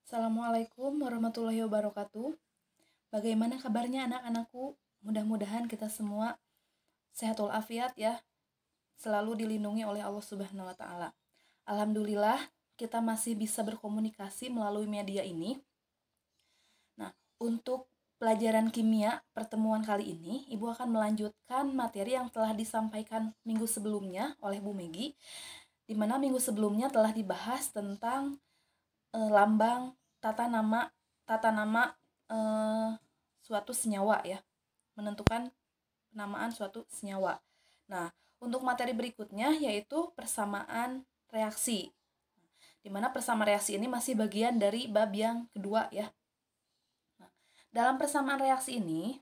Assalamualaikum warahmatullahi wabarakatuh. Bagaimana kabarnya anak-anakku? Mudah-mudahan kita semua sehat walafiat ya, selalu dilindungi oleh Allah Subhanahu wa taala. Alhamdulillah kita masih bisa berkomunikasi melalui media ini. Nah, untuk pelajaran kimia pertemuan kali ini, Ibu akan melanjutkan materi yang telah disampaikan minggu sebelumnya oleh Bu Megi, di mana minggu sebelumnya telah dibahas tentang lambang tata nama suatu senyawa ya, menentukan penamaan suatu senyawa. Nah, untuk materi berikutnya yaitu persamaan reaksi, di mana persamaan reaksi ini masih bagian dari bab yang kedua ya. Nah, dalam persamaan reaksi ini,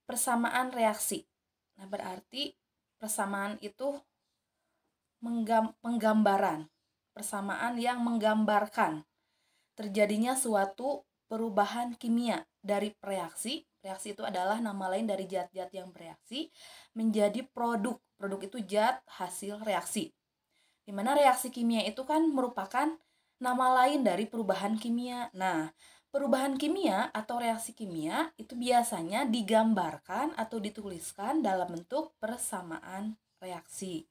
persamaan reaksi. Nah, berarti persamaan itu penggambaran, persamaan yang menggambarkan terjadinya suatu perubahan kimia dari reaksi. Reaksi itu adalah nama lain dari zat-zat yang bereaksi menjadi produk. Produk itu zat hasil reaksi. Dimana reaksi kimia itu kan merupakan nama lain dari perubahan kimia. Nah, perubahan kimia atau reaksi kimia itu biasanya digambarkan atau dituliskan dalam bentuk persamaan reaksi.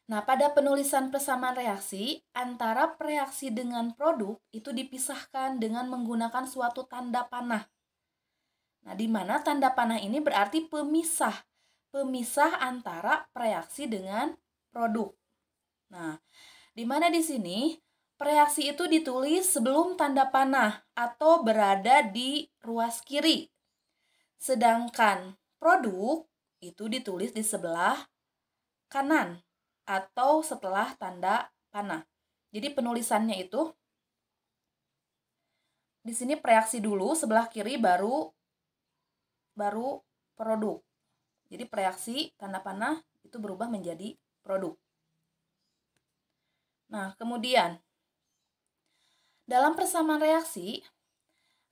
Nah, pada penulisan persamaan reaksi, antara reaksi dengan produk itu dipisahkan dengan menggunakan suatu tanda panah. Nah, di mana tanda panah ini berarti pemisah. Pemisah antara reaksi dengan produk. Nah, di mana di sini reaksi itu ditulis sebelum tanda panah atau berada di ruas kiri. Sedangkan produk itu ditulis di sebelah kanan atau setelah tanda panah. Jadi penulisannya itu di sini reaksi dulu, sebelah kiri baru produk. Jadi reaksi tanda panah itu berubah menjadi produk. Nah, kemudian dalam persamaan reaksi,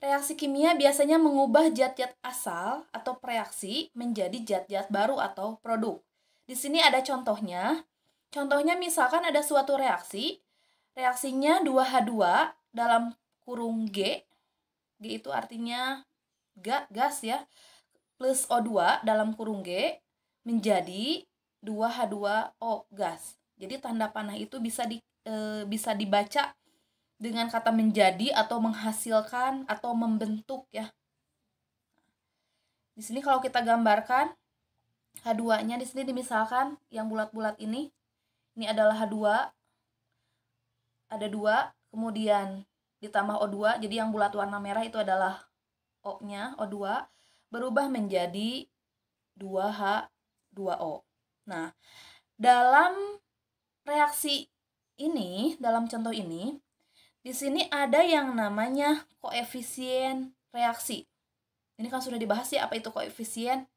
reaksi kimia biasanya mengubah zat-zat asal atau reaksi menjadi zat-zat baru atau produk. Di sini ada contohnya. Contohnya misalkan ada suatu reaksi, reaksinya 2H2 dalam kurung G. G itu artinya gas ya, plus O2 dalam kurung G menjadi 2H2O gas. Jadi tanda panah itu bisa dibaca dengan kata menjadi atau menghasilkan atau membentuk ya. Di sini kalau kita gambarkan H2-nya di sini dimisalkan yang bulat-bulat ini adalah H2, ada 2, kemudian ditambah O2, jadi yang bulat warna merah itu adalah O-nya, O2, berubah menjadi 2H2O. Nah, dalam reaksi ini, dalam contoh ini, di sini ada yang namanya koefisien reaksi. Ini kan sudah dibahas ya, apa itu koefisien?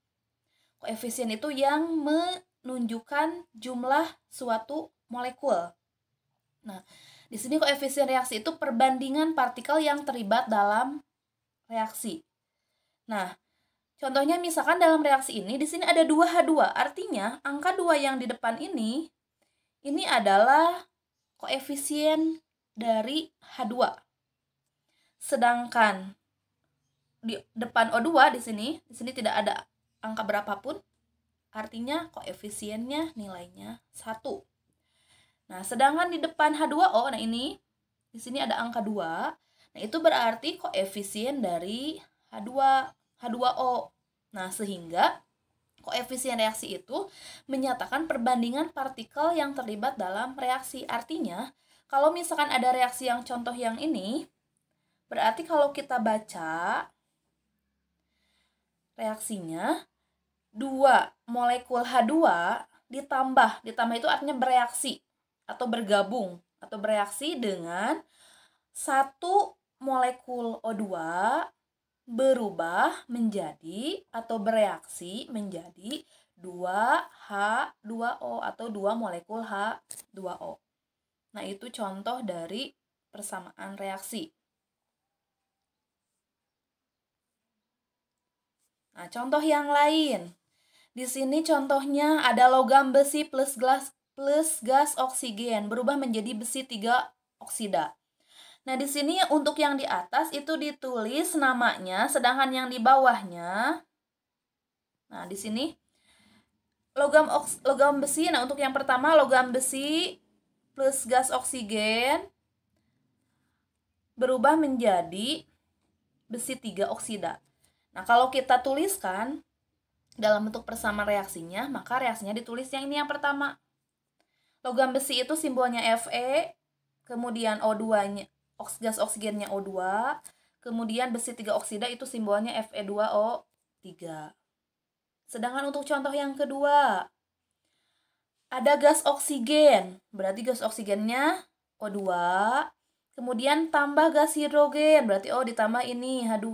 Koefisien itu yang menunjukkan jumlah suatu molekul. Nah, di sini koefisien reaksi itu perbandingan partikel yang terlibat dalam reaksi. Nah, contohnya misalkan dalam reaksi ini, di sini ada 2H2, artinya angka 2 yang di depan ini adalah koefisien dari H2. Sedangkan di depan O2 di sini tidak ada angka berapapun, artinya koefisiennya nilainya 1. Nah, sedangkan di depan H2O, nah ini di sini ada angka 2. Nah, itu berarti koefisien dari H2O. Nah, sehingga koefisien reaksi itu menyatakan perbandingan partikel yang terlibat dalam reaksi. Artinya, kalau misalkan ada reaksi yang contoh yang ini, berarti kalau kita baca reaksinya 2 molekul H2 ditambah itu artinya bereaksi atau bergabung atau bereaksi dengan 1 molekul O2 berubah menjadi atau bereaksi menjadi 2H2O atau 2 molekul H2O. Nah, itu contoh dari persamaan reaksi. Nah, contoh yang lain. Di sini contohnya ada logam besi plus gas oksigen berubah menjadi besi 3 oksida. Nah, di sini untuk yang di atas itu ditulis namanya, sedangkan yang di bawahnya, nah di sini logam besi. Nah, untuk yang pertama logam besi plus gas oksigen berubah menjadi besi 3 oksida. Nah, kalau kita tuliskan dalam bentuk persamaan reaksinya, maka reaksinya ditulis yang ini yang pertama. Logam besi itu simbolnya Fe, kemudian O2-nya, gas oksigennya O2, kemudian besi 3 oksida itu simbolnya Fe2O3. Sedangkan untuk contoh yang kedua, ada gas oksigen, berarti gas oksigennya O2, kemudian tambah gas hidrogen, berarti ditambah ini H2,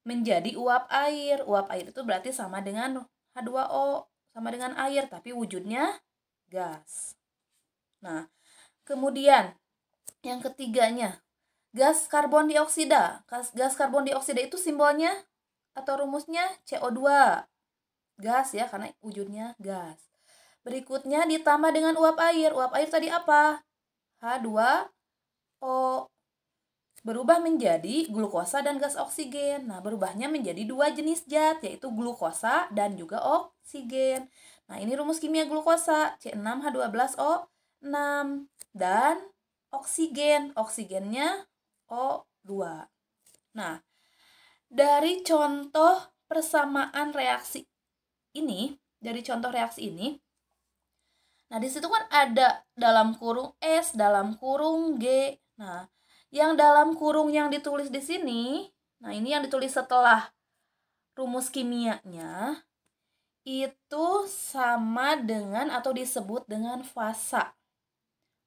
menjadi uap air. Uap air itu berarti sama dengan H2O, sama dengan air, tapi wujudnya gas. Nah, kemudian yang ketiganya, gas karbon dioksida. Gas karbon dioksida itu simbolnya atau rumusnya CO2. Gas ya, karena wujudnya gas. Berikutnya ditambah dengan uap air. Uap air tadi apa? H2O. Berubah menjadi glukosa dan gas oksigen. Nah, berubahnya menjadi 2 jenis zat, yaitu glukosa dan juga oksigen. Nah, ini rumus kimia glukosa, C6H12O6. Dan oksigen, oksigennya O2. Nah, dari contoh persamaan reaksi ini, nah di situ kan ada dalam kurung S, dalam kurung G. Nah, yang dalam kurung yang ditulis di sini, nah ini yang ditulis setelah rumus kimianya, itu sama dengan atau disebut dengan fasa.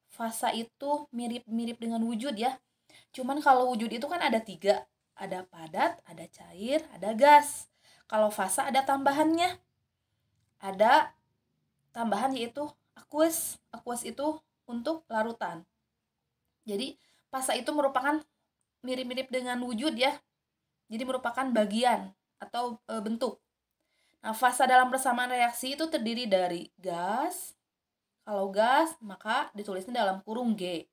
Fasa itu mirip-mirip dengan wujud ya. Cuman kalau wujud itu kan ada 3. Ada padat, ada cair, ada gas. Kalau fasa ada tambahannya. Ada tambahan yaitu aqueous. Aqueous itu untuk larutan. Jadi fasa itu merupakan mirip-mirip dengan wujud ya. Jadi merupakan bagian atau bentuk. Nah, fasa dalam persamaan reaksi itu terdiri dari gas. Kalau gas, maka ditulisnya dalam kurung G.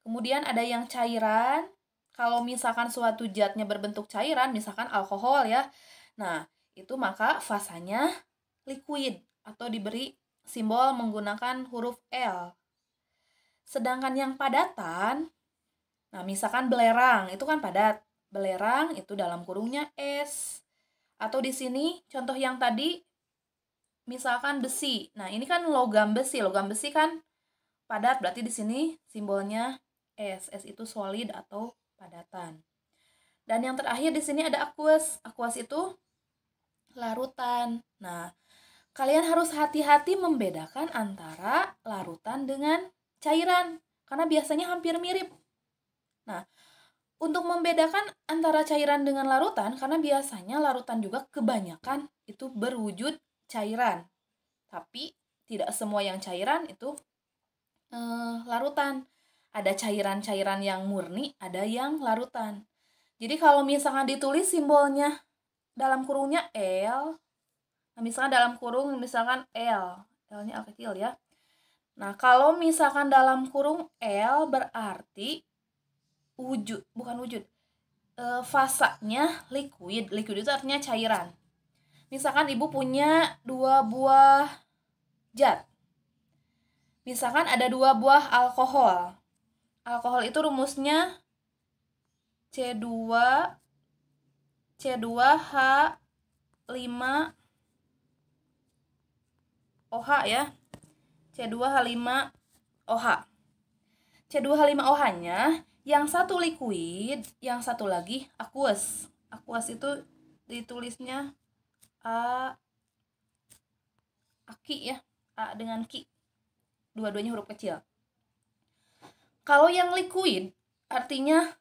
Kemudian ada yang cairan. Kalau misalkan suatu zatnya berbentuk cairan, misalkan alkohol ya. Nah, itu maka fasanya liquid atau diberi simbol menggunakan huruf L. Sedangkan yang padatan, nah misalkan belerang, itu kan padat. Belerang itu dalam kurungnya S. Atau di sini contoh yang tadi misalkan besi. Nah, ini kan logam besi. Logam besi kan padat, berarti di sini simbolnya S. S itu solid atau padatan. Dan yang terakhir di sini ada aqueous. Aqueous itu larutan. Nah, kalian harus hati-hati membedakan antara larutan dengan cairan karena biasanya hampir mirip. Nah, untuk membedakan antara cairan dengan larutan, karena biasanya larutan juga kebanyakan itu berwujud cairan. Tapi tidak semua yang cairan itu larutan. Ada cairan-cairan yang murni, ada yang larutan. Jadi kalau misalkan ditulis simbolnya dalam kurungnya L, nah misalkan dalam kurung misalkan L, L-nya L kecil ya. Nah, kalau misalkan dalam kurung L berarti fasanya liquid. Liquid itu artinya cairan. Misalkan ibu punya 2 buah zat. Misalkan ada 2 buah alkohol. Alkohol itu rumusnya C2 C2H5OH ya. C2H5OH. C2H5OH-nya yang satu liquid, yang satu lagi aqueous. Aqueous itu ditulisnya aki ya, A dengan ki. Dua-duanya huruf kecil. Kalau yang liquid artinya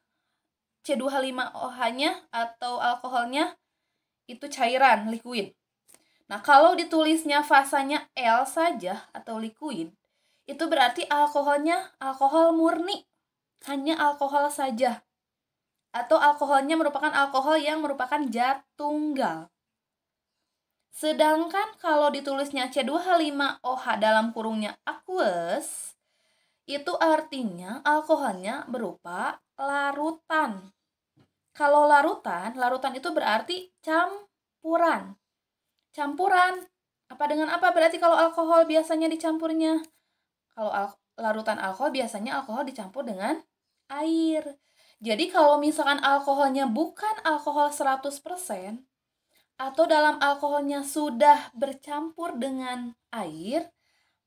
C2H5OH-nya atau alkoholnya itu cairan, liquid. Nah, kalau ditulisnya fasanya L saja atau liquid, itu berarti alkoholnya alkohol murni, hanya alkohol saja. Atau alkoholnya merupakan alkohol yang merupakan zat tunggal. Sedangkan kalau ditulisnya C2H5OH dalam kurungnya aqueous, itu artinya alkoholnya berupa larutan. Kalau larutan itu berarti campuran. Campuran. Apa dengan apa berarti kalau alkohol biasanya dicampurnya? Kalau larutan alkohol biasanya alkohol dicampur dengan air. Jadi kalau misalkan alkoholnya bukan alkohol 100% atau dalam alkoholnya sudah bercampur dengan air,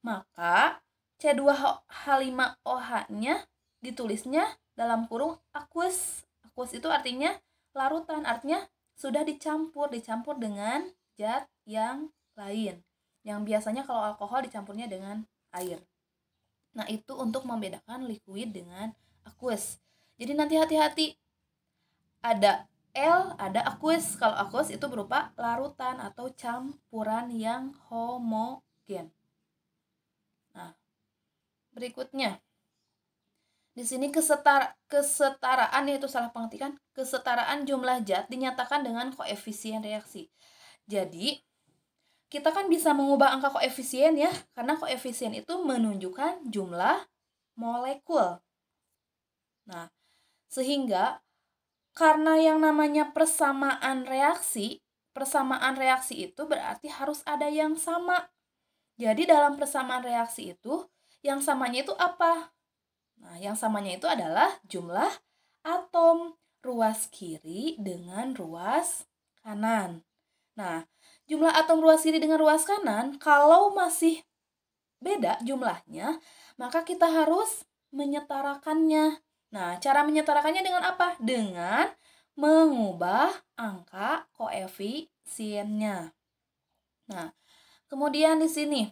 maka C2H5OH-nya ditulisnya dalam kurung aqueous. Aqueous itu artinya larutan, artinya sudah dicampur dengan zat yang lain. Yang biasanya kalau alkohol dicampurnya dengan air. Nah, itu untuk membedakan liquid dengan aqueous. Jadi nanti hati-hati. Ada L, ada aqueous. Kalau aqueous itu berupa larutan atau campuran yang homogen. Nah, berikutnya. Di sini kesetaraan, yaitu salah pengertian, kesetaraan jumlah zat dinyatakan dengan koefisien reaksi. Jadi, kita kan bisa mengubah angka koefisien ya, karena koefisien itu menunjukkan jumlah molekul. Nah, sehingga karena yang namanya persamaan reaksi itu berarti harus ada yang sama. Jadi dalam persamaan reaksi itu, yang samanya itu apa? Nah, yang samanya itu adalah jumlah atom, ruas kiri dengan ruas kanan. Nah, jumlah atom ruas kiri dengan ruas kanan, kalau masih beda jumlahnya, maka kita harus menyetarakannya. Nah, cara menyetarakannya dengan apa? Dengan mengubah angka koefisiennya. Nah, kemudian di sini,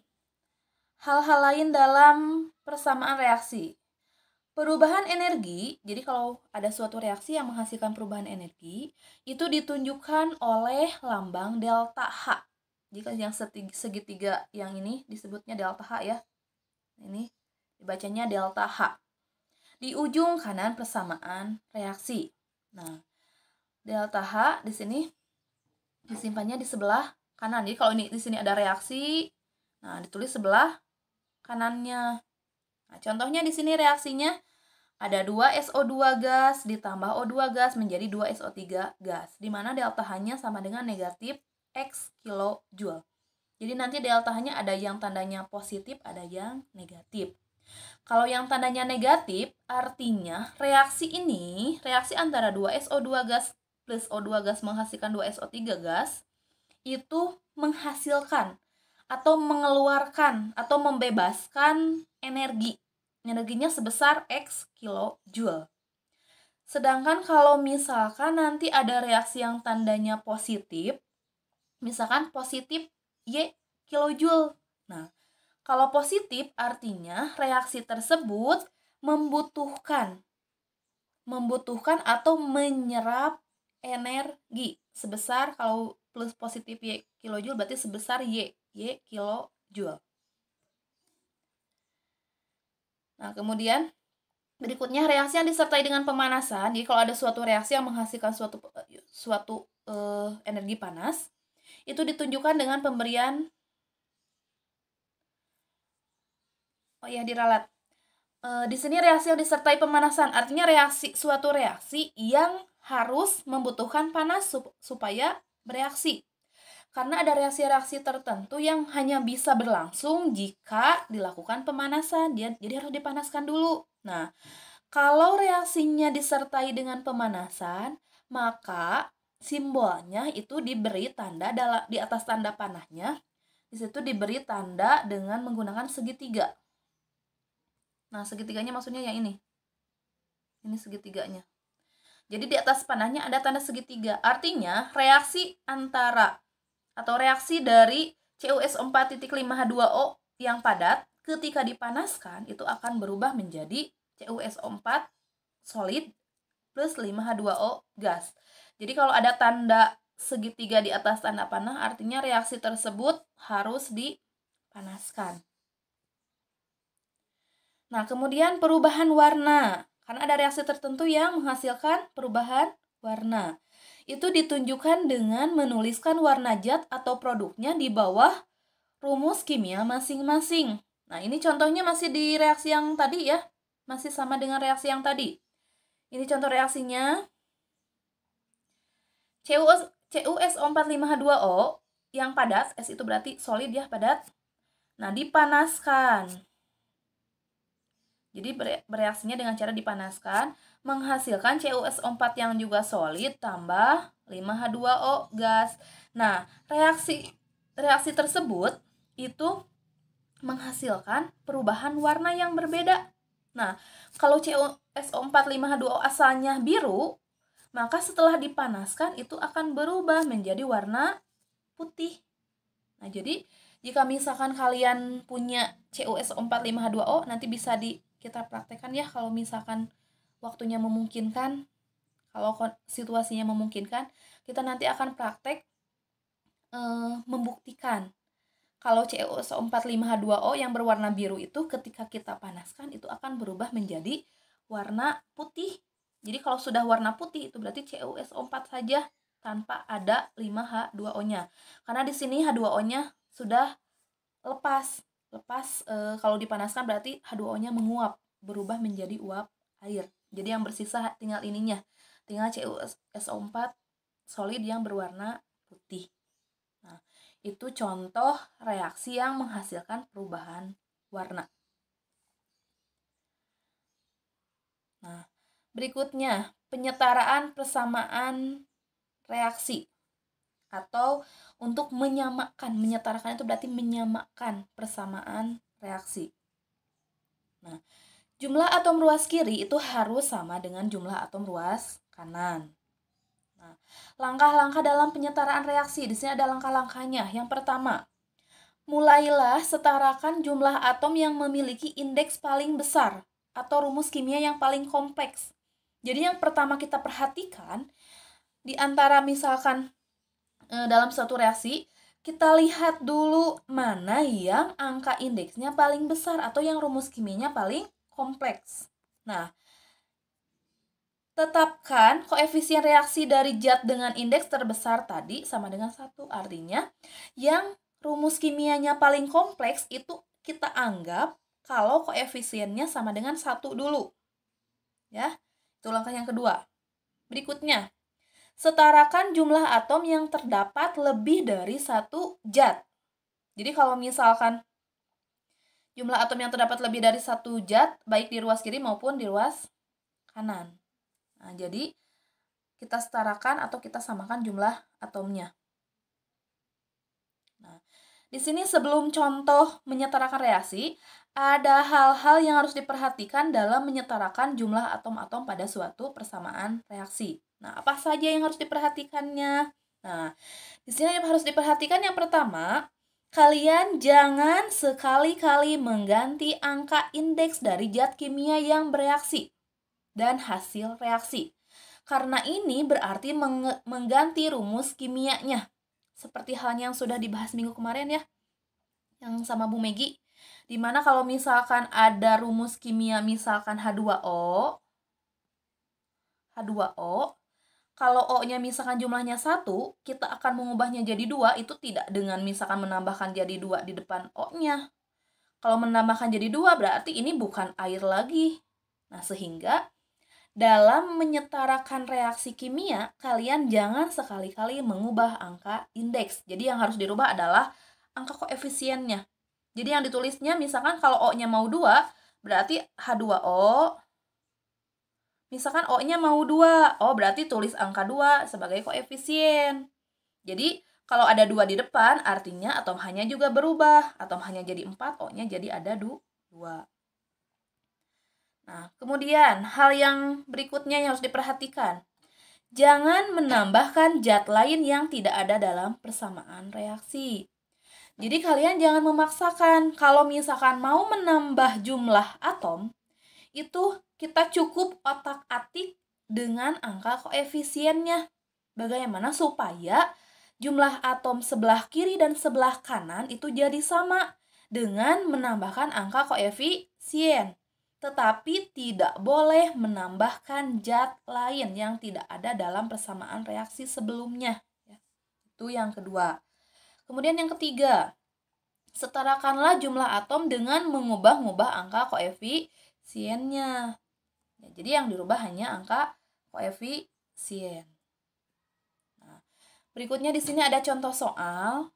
hal-hal lain dalam persamaan reaksi. Perubahan energi, jadi kalau ada suatu reaksi yang menghasilkan perubahan energi, itu ditunjukkan oleh lambang delta H. Jika yang segitiga yang ini disebutnya delta H ya. Ini dibacanya delta H. Di ujung kanan persamaan reaksi. Nah, delta H di sini disimpannya di sebelah kanan. Jadi kalau ini di sini ada reaksi, nah ditulis sebelah kanannya. Nah, contohnya di sini reaksinya ada 2 SO2 gas ditambah O2 gas menjadi 2 SO3 gas, di mana delta H-nya sama dengan negatif X kilojoule. Jadi nanti delta H-nya ada yang tandanya positif, ada yang negatif. Kalau yang tandanya negatif, artinya reaksi antara 2 SO2 gas plus O2 gas menghasilkan 2 SO3 gas, itu menghasilkan atau mengeluarkan atau membebaskan energinya sebesar X kilojoule. Sedangkan kalau misalkan nanti ada reaksi yang tandanya positif, misalkan positif Y kilojoule. Nah, kalau positif artinya reaksi tersebut membutuhkan atau menyerap energi sebesar, kalau plus positif Y kilojoule berarti sebesar Y kilojoule. Nah, kemudian berikutnya reaksi yang disertai dengan pemanasan. Jadi kalau ada suatu reaksi yang menghasilkan suatu energi panas, itu ditunjukkan dengan pemberian diralat. Di sini reaksi yang disertai pemanasan, artinya suatu reaksi yang harus membutuhkan panas supaya bereaksi. Karena ada reaksi-reaksi tertentu yang hanya bisa berlangsung jika dilakukan pemanasan. Jadi harus dipanaskan dulu. Nah, kalau reaksinya disertai dengan pemanasan, maka simbolnya itu diberi tanda di atas tanda panahnya. Di situ diberi tanda dengan menggunakan segitiga. Nah, segitiganya maksudnya yang ini. Ini segitiganya. Jadi di atas panahnya ada tanda segitiga. Artinya reaksi dari CuSO4.5H2O yang padat ketika dipanaskan itu akan berubah menjadi CuSO4 solid plus 5H2O gas. Jadi kalau ada tanda segitiga di atas tanda panah, artinya reaksi tersebut harus dipanaskan. Nah, kemudian perubahan warna. Karena ada reaksi tertentu yang menghasilkan perubahan warna. Itu ditunjukkan dengan menuliskan warna zat atau produknya di bawah rumus kimia masing-masing. Nah, ini contohnya masih di reaksi yang tadi ya. Masih sama dengan reaksi yang tadi. Ini contoh reaksinya. CuSO45H2O yang padat, S itu berarti solid ya, padat. Nah, dipanaskan. Jadi bereaksinya dengan cara dipanaskan, menghasilkan CuSO4 yang juga solid tambah 5H2O gas. Nah, reaksi tersebut itu menghasilkan perubahan warna yang berbeda. Nah, kalau CuSO4 5H2O asalnya biru, maka setelah dipanaskan itu akan berubah menjadi warna putih. Nah, jadi jika misalkan kalian punya CuSO4 5H2O, nanti bisa kita praktekkan ya kalau misalkan waktunya memungkinkan. Kalau situasinya memungkinkan, kita nanti akan praktek membuktikan kalau CuSO4 5H2O yang berwarna biru itu ketika kita panaskan itu akan berubah menjadi warna putih. Jadi kalau sudah warna putih itu berarti CuSO4 saja tanpa ada 5H2O-nya. Karena di sini H2O-nya sudah lepas. Kalau dipanaskan berarti H2O-nya menguap, berubah menjadi uap air. Jadi yang bersisa tinggal ininya. Tinggal CuSO4 solid yang berwarna putih. Nah, itu contoh reaksi yang menghasilkan perubahan warna. Nah, berikutnya penyetaraan persamaan reaksi atau untuk menyamakan. Menyetarakan itu berarti menyamakan persamaan reaksi. Nah, jumlah atom ruas kiri itu harus sama dengan jumlah atom ruas kanan. Nah, langkah-langkah dalam penyetaraan reaksi, di sini ada langkah-langkahnya. Yang pertama, mulailah setarakan jumlah atom yang memiliki indeks paling besar atau rumus kimia yang paling kompleks. Jadi yang pertama kita perhatikan, di antara misalkan dalam suatu reaksi, kita lihat dulu mana yang angka indeksnya paling besar atau yang rumus kimianya paling kompleks. Nah, tetapkan koefisien reaksi dari zat dengan indeks terbesar tadi sama dengan 1. Artinya, yang rumus kimianya paling kompleks itu kita anggap kalau koefisiennya sama dengan 1 dulu. Ya, itu langkah yang kedua. Berikutnya, setarakan jumlah atom yang terdapat lebih dari 1 zat. Jadi kalau misalkan jumlah atom yang terdapat lebih dari 1 zat, baik di ruas kiri maupun di ruas kanan. Nah, jadi kita setarakan atau kita samakan jumlah atomnya. Nah, di sini sebelum contoh menyetarakan reaksi, ada hal-hal yang harus diperhatikan dalam menyetarakan jumlah atom-atom pada suatu persamaan reaksi. Nah, apa saja yang harus diperhatikannya? Nah, di sini yang harus diperhatikan yang pertama, kalian jangan sekali-kali mengganti angka indeks dari zat kimia yang bereaksi dan hasil reaksi. Karena ini berarti mengganti rumus kimianya. Seperti halnya yang sudah dibahas minggu kemarin ya, yang sama Bu Megi. Dimana kalau misalkan ada rumus kimia misalkan H2O, kalau O-nya misalkan jumlahnya 1, kita akan mengubahnya jadi 2, itu tidak dengan misalkan menambahkan jadi 2 di depan O-nya. Kalau menambahkan jadi 2 berarti ini bukan air lagi. Nah, sehingga dalam menyetarakan reaksi kimia, kalian jangan sekali-kali mengubah angka indeks. Jadi yang harus dirubah adalah angka koefisiennya. Jadi yang ditulisnya misalkan kalau O-nya mau 2, berarti H2O. Misalkan O-nya mau 2, berarti tulis angka 2 sebagai koefisien. Jadi kalau ada 2 di depan, artinya atom H-nya juga berubah. Atom H-nya jadi 4, O-nya jadi ada 2. Nah, kemudian hal yang berikutnya yang harus diperhatikan. Jangan menambahkan zat lain yang tidak ada dalam persamaan reaksi. Jadi kalian jangan memaksakan. Kalau misalkan mau menambah jumlah atom, itu kita cukup otak-atik dengan angka koefisiennya. Bagaimana supaya jumlah atom sebelah kiri dan sebelah kanan itu jadi sama dengan menambahkan angka koefisien. Tetapi tidak boleh menambahkan zat lain yang tidak ada dalam persamaan reaksi sebelumnya. Itu yang kedua. Kemudian yang ketiga, Setarakanlah jumlah atom dengan mengubah-ubah angka koefisiennya. Ya, jadi yang dirubah hanya angka koefisien. Nah, berikutnya di sini ada contoh soal.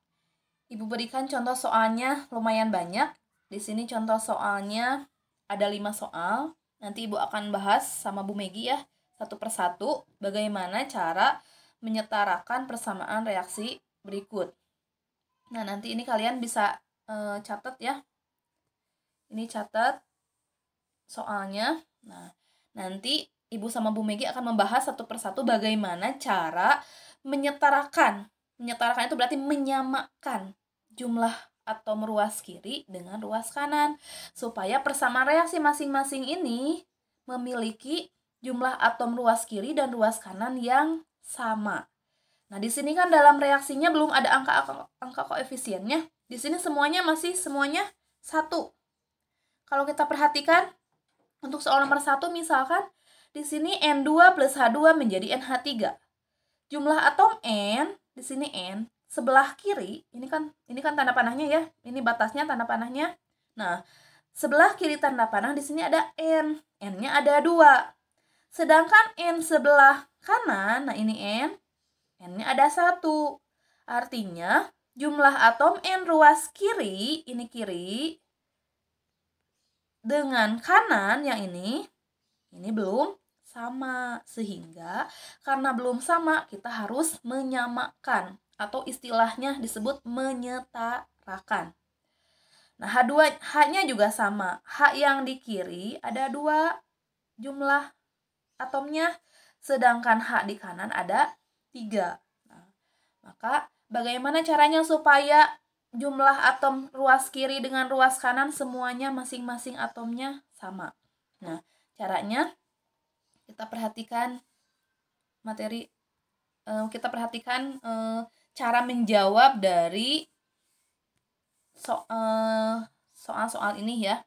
Ibu berikan contoh soalnya lumayan banyak. Di sini contoh soalnya ada 5 soal. Nanti Ibu akan bahas sama Bu Megi ya, satu persatu bagaimana cara menyetarakan persamaan reaksi berikut. Nah, nanti ini kalian bisa catat ya. Ini catat soalnya. Nah, nanti Ibu sama Bu Megi akan membahas satu persatu bagaimana cara menyetarakan. Menyetarakan itu berarti menyamakan jumlah atom ruas kiri dengan ruas kanan, supaya persamaan reaksi masing-masing ini memiliki jumlah atom ruas kiri dan ruas kanan yang sama. Nah, di sini kan dalam reaksinya belum ada angka koefisiennya. Di sini semuanya satu. Kalau kita perhatikan untuk soal nomor 1 misalkan di sini N2 plus H2 menjadi NH3. Jumlah atom N, di sini N, sebelah kiri, ini kan tanda panahnya ya. Ini batasnya tanda panahnya. Nah, sebelah kiri tanda panah di sini ada N. N-nya ada 2. Sedangkan N sebelah kanan, nah ini N-nya ada 1. Artinya, jumlah atom N ruas kiri, ini kiri, dengan kanan yang ini belum sama. Sehingga karena belum sama, kita harus menyamakan atau istilahnya disebut menyetarakan. Nah, H-nya juga sama. H yang di kiri ada 2 jumlah atomnya, sedangkan H di kanan ada 3. Nah, maka bagaimana caranya supaya jumlah atom ruas kiri dengan ruas kanan semuanya masing-masing atomnya sama? Nah, caranya kita perhatikan cara menjawab dari soal-soal ini ya.